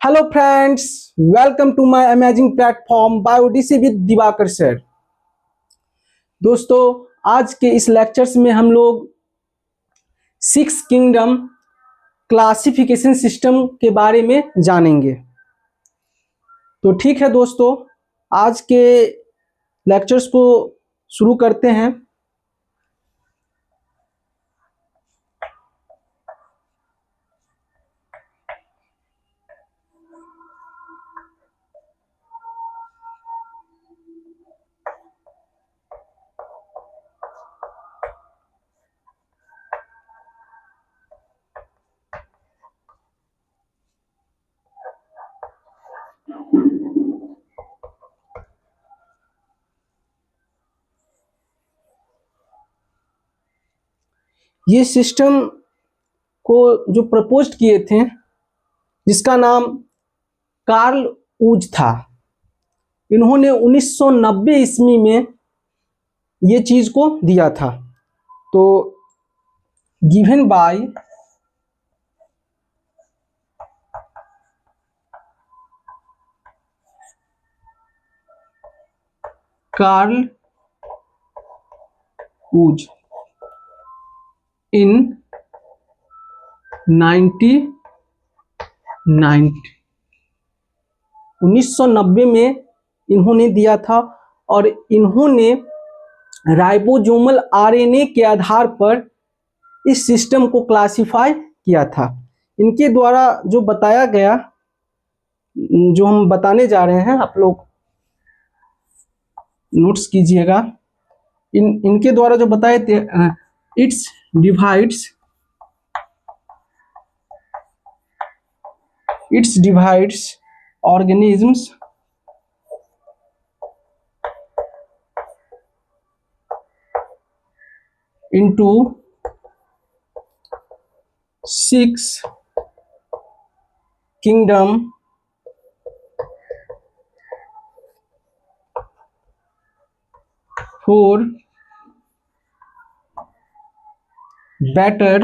Hello friends, welcome to my amazing platform बायोडीसी with Diwakar sir. दोस्तों, आज के इस लेक्चर्स में हम लोग सिक्स किंगडम क्लासिफिकेशन सिस्टम के बारे में जानेंगे। तो ठीक है दोस्तों, आज के लेक्चर्स को शुरू करते हैं। ये सिस्टम को जो प्रपोज किए थे, जिसका नाम कार्ल ऊज था, इन्होंने 1990 ईस्वी में ये चीज को दिया था। तो गिवन बाय कार्ल ऊज इन 1990 में इन्होंने दिया था, और इन्होंने राइबोसोमल आरएनए के आधार पर इस सिस्टम को क्लासिफाई किया था। इनके द्वारा जो बताया गया, जो हम बताने जा रहे हैं, आप लोग नोट्स कीजिएगा। इनके द्वारा जो बताए थे, it's divides organisms into 6 kingdom for better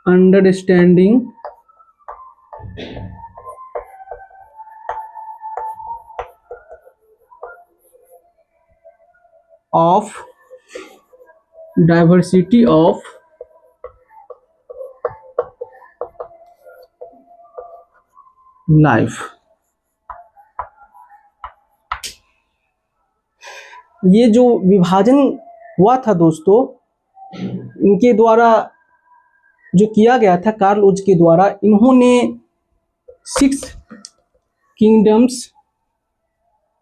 understanding of diversity of life। ये जो विभाजन हुआ था दोस्तों, इनके द्वारा जो किया गया था, कार्ल ऊज के द्वारा, इन्होंने 6 किंगडम्स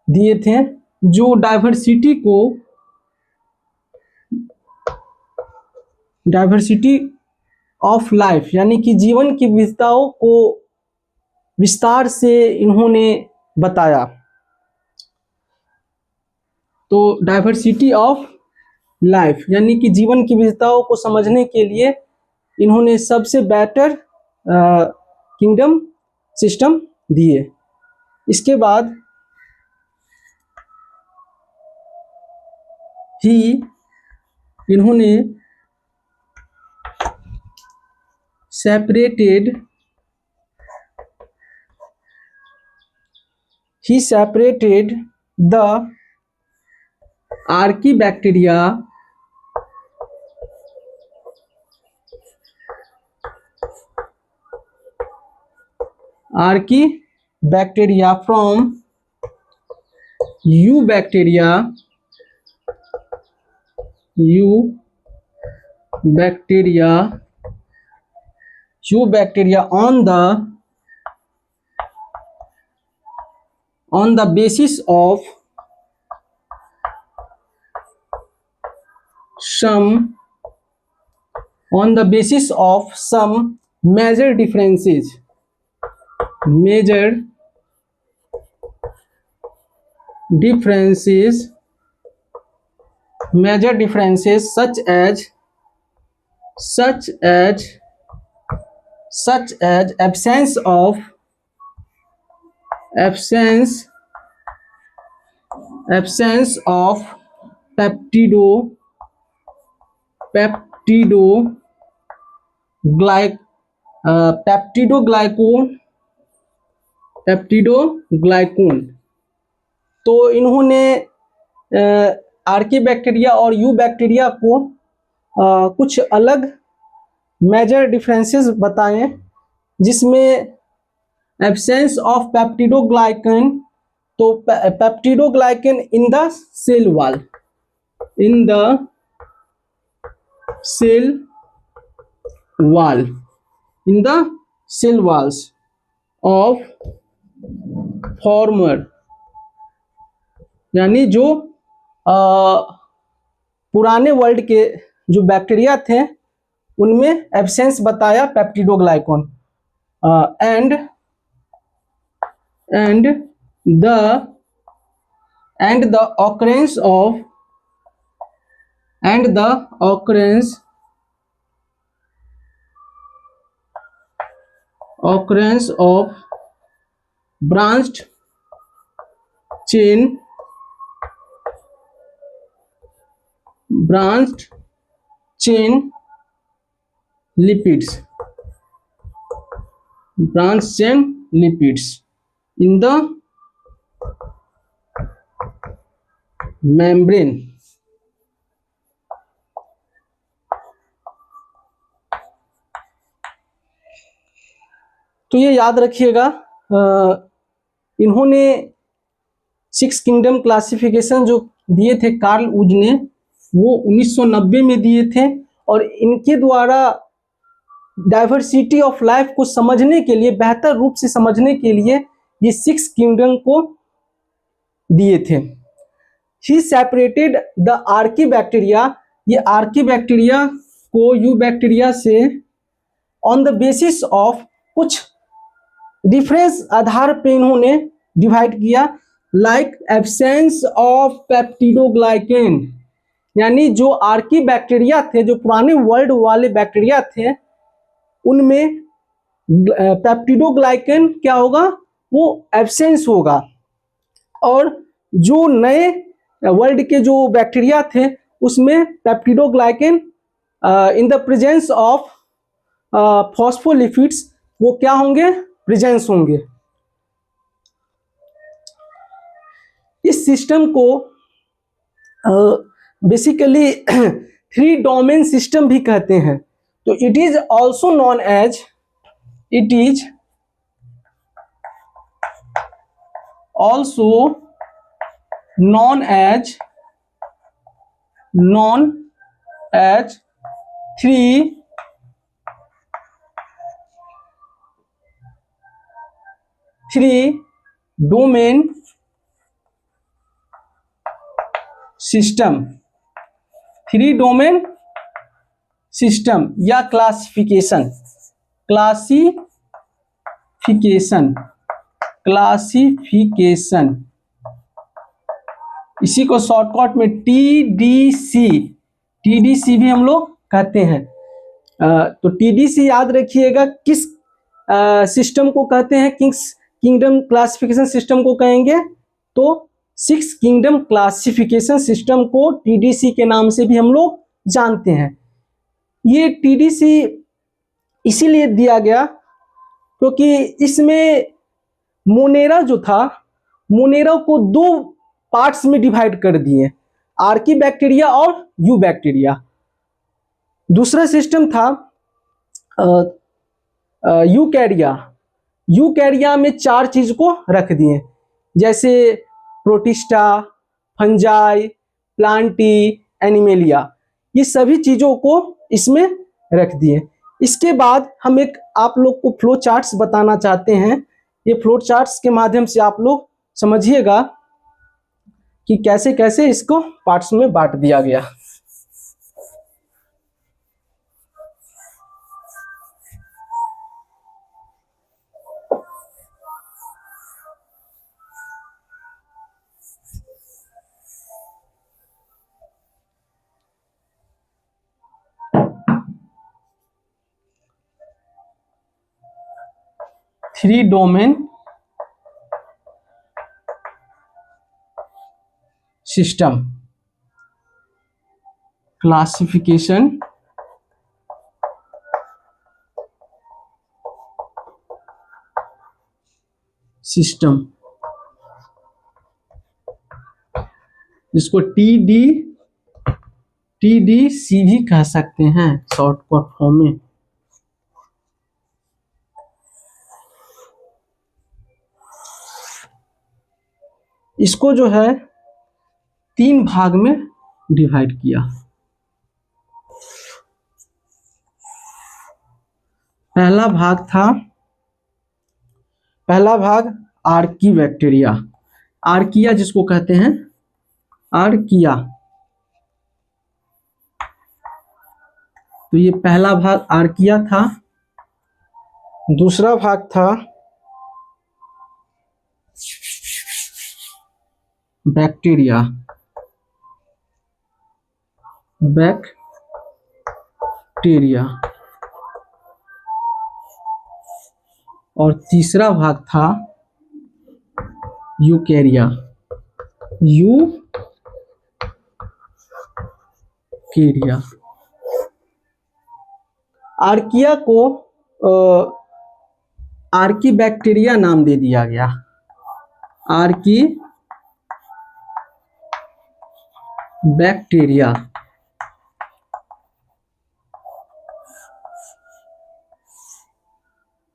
दिए थे जो डाइवर्सिटी ऑफ लाइफ, यानी कि जीवन की विविधताओं को विस्तार से इन्होंने बताया। तो डाइवर्सिटी ऑफ लाइफ यानी कि जीवन की विविधताओं को समझने के लिए इन्होंने सबसे बेटर किंगडम सिस्टम दिए। इसके बाद ही इन्होंने separated the archaebacteria from eubacteria on the basis of some major differences such as absence of peptidoglycan. तो इन्होंने आर्की बैक्टीरिया और यू बैक्टीरिया को कुछ अलग मेजर डिफरेंसेस बताएं, जिसमें एब्सेंस ऑफ पेप्टिडोग्लाइकन, तो peptidoglycan in the cell wall, in the cell wall, in the cell walls of former, यानी जो पुराने वर्ल्ड के जो बैक्टीरिया थे उनमें एब्सेंस बताया peptidoglycan. And the occurrence of branched chain lipids, in the membrane। तो ये याद रखिएगा, इन्होंने 6 किंगडम क्लासिफिकेशन जो दिए थे कार्ल वुड ने, वो 1990 में दिए थे, और इनके द्वारा डाइवर्सिटी ऑफ लाइफ को समझने के लिए, बेहतर रूप से समझने के लिए ये 6 किंगडम को दिए थे। ही सेपरेटेड द आर्की बैक्टीरिया, ये आर्की बैक्टीरिया को यू बैक्टीरिया से ऑन द बेसिस ऑफ कुछ डिफरेंस आधार पे इन्होंने डिवाइड किया, लाइक एब्सेंस ऑफ पेप्टिडोग्लाइकेन, यानी जो आर्की बैक्टीरिया थे, जो पुराने वर्ल्ड वाले बैक्टीरिया थे, उनमें पेप्टिडोग्लाइकेन क्या होगा, वो एब्सेंस होगा, और जो नए वर्ल्ड के जो बैक्टीरिया थे उसमें peptidoglycan in the presence of phospholipids वो क्या होंगे, प्रेजेंस होंगे। इस सिस्टम को बेसिकली 3 डोमेन सिस्टम भी कहते हैं। तो it is also known as 3 domain system, 3 domain system या क्लासिफिकेशन। इसी को शॉर्टकट में टीडीसी भी हम लोग कहते हैं। तो टीडीसी याद रखिएगा, किस सिस्टम को कहते हैं, किंगडम क्लासिफिकेशन सिस्टम को कहेंगे, तो 6 किंगडम क्लासिफिकेशन सिस्टम को टीडीसी के नाम से भी हम लोग जानते हैं। ये टीडीसी इसीलिए दिया गया क्योंकि इसमें मोनेरा जो था, मोनेरा को 2 पार्ट्स में डिवाइड कर दिए, आर्की बैक्टीरिया और यू बैक्टीरिया। दूसरा सिस्टम था यूकैरिया में 4 चीज को रख दिए, जैसे प्रोटिस्टा, फंजाई, प्लांटी, एनिमेलिया, ये सभी चीजों को इसमें रख दिए। इसके बाद हम एक आप लोग को फ्लो चार्ट्स बताना चाहते हैं। ये फ्लो चार्ट्स के माध्यम से आप लोग समझिएगा कि कैसे कैसे इसको पार्ट्स में बांट दिया गया। Three domain system classification system, जिसको TDC भी कह सकते हैं शॉर्टकट फॉर्म में। इसको जो है 3 भाग में डिवाइड किया। पहला भाग आर्कीबैक्टीरिया, आर्किया जिसको कहते हैं, आर्किया। तो ये पहला भाग आर्किया था। दूसरा भाग था बैक्टीरिया, और तीसरा भाग था यूकेरिया, आर्किया को आर्कीबैक्टीरिया नाम दे दिया गया। आर्कीबैक्टीरिया।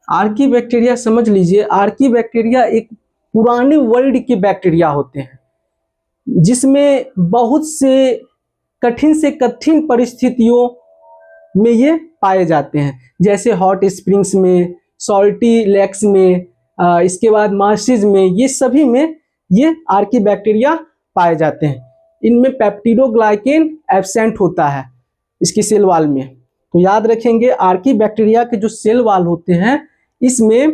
आर्कीबैक्टीरिया समझ लीजिए, आर्कीबैक्टीरिया एक पुराने वर्ल्ड के बैक्टीरिया होते हैं, जिसमें बहुत से कठिन परिस्थितियों में ये पाए जाते हैं, जैसे हॉट स्प्रिंग्स में, सॉल्टी लेक्स में, इसके बाद मार्शेज में, ये सभी में ये आर्कीबैक्टीरिया पाए जाते हैं। इनमें पेप्टिडोग्लाइकेन एब्सेंट होता है इसकी सेल वॉल में। तो याद रखेंगे, आर्कीबैक्टीरिया के जो सेल वॉल होते हैं इसमें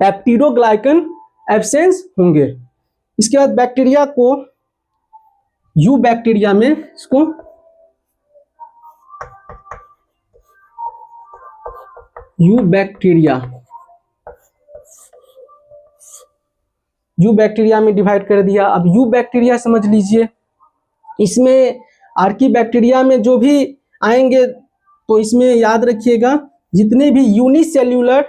पेप्टिडोग्लाइकेन एब्सेंस होंगे। इसके बाद बैक्टीरिया को यूबैक्टीरिया में, इसको यूबैक्टीरिया में डिवाइड कर दिया। अब यूबैक्टीरिया समझ लीजिए, इसमें आर्कीबैक्टीरिया में जो भी आएंगे तो इसमें याद रखिएगा जितने भी यूनिसेल्यूलर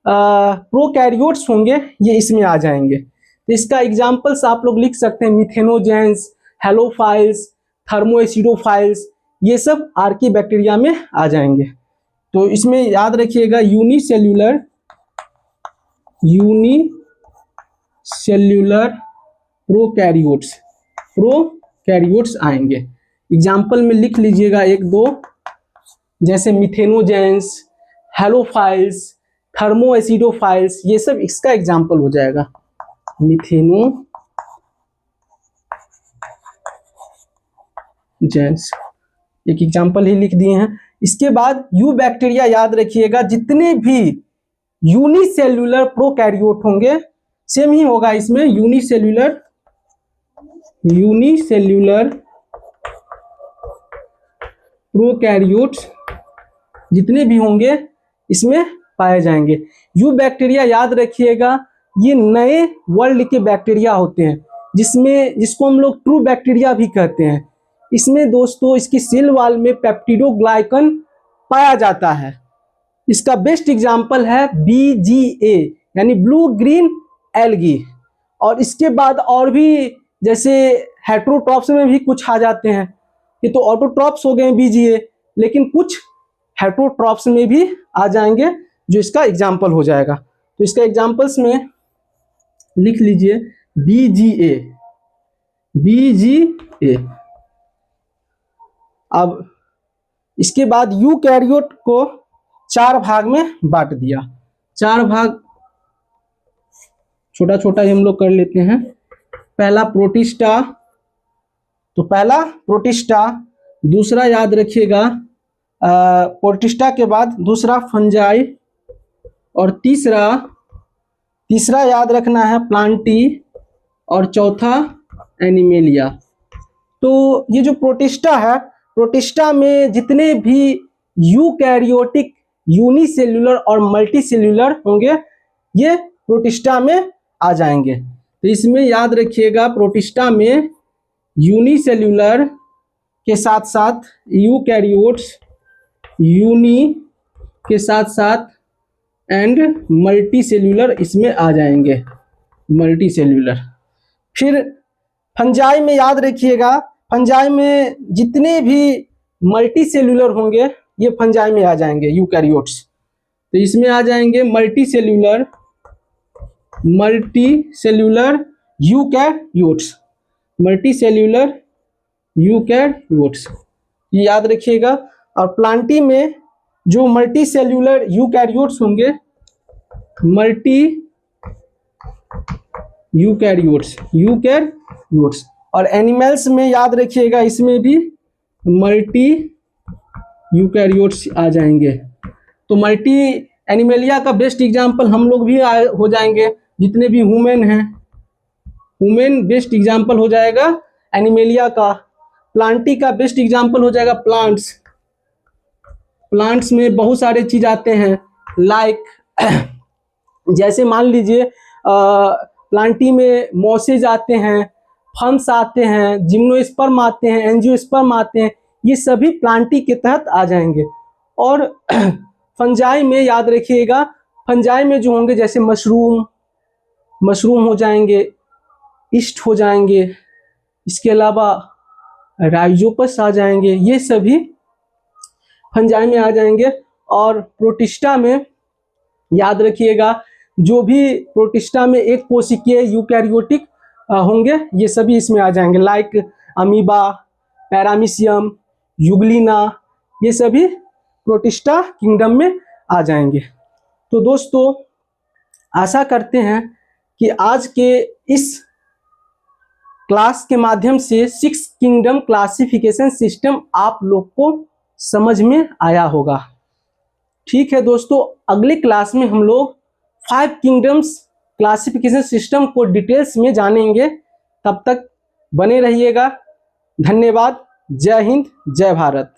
प्रोकैरियोट्स होंगे ये इसमें आ जाएंगे। तो इसका एग्जांपल्स आप लोग लिख सकते हैं, मिथेनोजेंस, हेलोफाइल्स, थर्मोएसिडोफाइल्स, ये सब आर्कीबैक्टीरिया में आ जाएंगे। तो इसमें याद रखिएगा यूनिसेल्यूलर प्रोकैरियोट्स आएंगे। एग्जाम्पल में लिख लीजिएगा 1-2, जैसे मिथेनोजेंस, हेलोफाइल्स, थर्मोएसिडोफाइल्स, ये सब इसका एग्जाम्पल हो जाएगा। मिथेनोजेंस एक एग्जाम्पल ही लिख दिए हैं। इसके बाद यूबैक्टीरिया याद रखिएगा, जितने भी यूनिसेल्यूलर प्रोकैरियोट होंगे, सेम ही होगा इसमें, यूनिसेल्यूलर प्रोकैरियोट्स जितने भी होंगे इसमें पाए जाएंगे। यूबैक्टीरिया याद रखिएगा, ये नए वर्ल्ड के बैक्टीरिया होते हैं, जिसको हम लोग ट्रू बैक्टीरिया भी कहते हैं। इसमें दोस्तों इसकी सेल वॉल में पेप्टिडोग्लाइकन पाया जाता है। इसका बेस्ट एग्जाम्पल है BGA यानी ब्लू ग्रीन एल्गी। और इसके बाद और भी जैसे हेट्रोट्रॉप्स में भी कुछ आ जाते हैं, ये तो ऑटोट्रॉप्स हो गए BGA, लेकिन कुछ हेट्रोट्रॉप्स में भी आ जाएंगे जो इसका एग्जाम्पल हो जाएगा। तो इसका एग्जाम्पल्स में लिख लीजिए BGA। अब इसके बाद यूकैरियोट को 4 भाग में बांट दिया। 4 भाग छोटा छोटा ही हम लोग कर लेते हैं। पहला प्रोटिस्टा, तो पहला प्रोटिस्टा, दूसरा याद रखिएगा प्रोटिस्टा के बाद दूसरा फंजाई, और तीसरा याद रखना है प्लांटी, और चौथा एनिमेलिया। तो ये जो प्रोटिस्टा है, प्रोटिस्टा में जितने भी यूकैरियोटिक यूनिसेल्यूलर और मल्टीसेल्यूलर होंगे ये प्रोटिस्टा में आ जाएंगे। तो इसमें याद रखिएगा प्रोटिस्टा में यूनिसेल्यूलर के साथ साथ यूकैरियोट्स, यूनी के साथ साथ एंड मल्टीसेल्यूलर इसमें आ जाएंगे। Multi cellular. फिर फंजाई में याद रखिएगा, फंजाई में जितने भी मल्टी सेल्यूलर होंगे ये फंजाई में आ जाएंगे यूकैरियोट्स। तो इसमें आ जाएंगे multi cellular eukaryotes, multi cellular eukaryotes, ये याद रखिएगा। और प्लांटी में जो मल्टी सेल्यूलर यूकैरियोट्स होंगे, मल्टी यूकैरियोट्स। और एनिमल्स में याद रखिएगा, इसमें भी मल्टी यूकैरियोट्स आ जाएंगे। तो मल्टी एनिमलिया का बेस्ट एग्जांपल हम लोग भी हो जाएंगे, जितने भी ह्यूमन हैं, ह्यूमन बेस्ट एग्जांपल हो जाएगा एनिमलिया का। प्लांटी का बेस्ट एग्जांपल हो जाएगा प्लांट्स में बहुत सारे चीज आते हैं, लाइक जैसे मान लीजिए प्लांटी में मॉसेज आते हैं, फंस आते हैं, जिम्नोस्पर्म आते हैं, एंजियोस्पर्म आते हैं, ये सभी प्लांटी के तहत आ जाएंगे। और फंजाई में याद रखिएगा, फंजाई में जो होंगे जैसे मशरूम हो जाएंगे, ईस्ट हो जाएंगे, इसके अलावा राइजोपस आ जाएंगे, ये सभी फंजाई में आ जाएंगे। और प्रोटिस्टा में याद रखिएगा, जो भी प्रोटिस्टा में एक कोशिकीय यूकैरियोटिक होंगे ये सभी इसमें आ जाएंगे, लाइक अमीबा, पैरामीशियम, यूग्लिना, ये सभी प्रोटिस्टा किंगडम में आ जाएंगे। तो दोस्तों आशा करते हैं कि आज के इस क्लास के माध्यम से 6 किंगडम क्लासिफिकेशन सिस्टम आप लोग को समझ में आया होगा। ठीक है दोस्तों, अगले क्लास में हम लोग 5 किंगडम्स क्लासिफिकेशन सिस्टम को डिटेल्स में जानेंगे। तब तक बने रहिएगा। धन्यवाद। जय हिंद, जय भारत।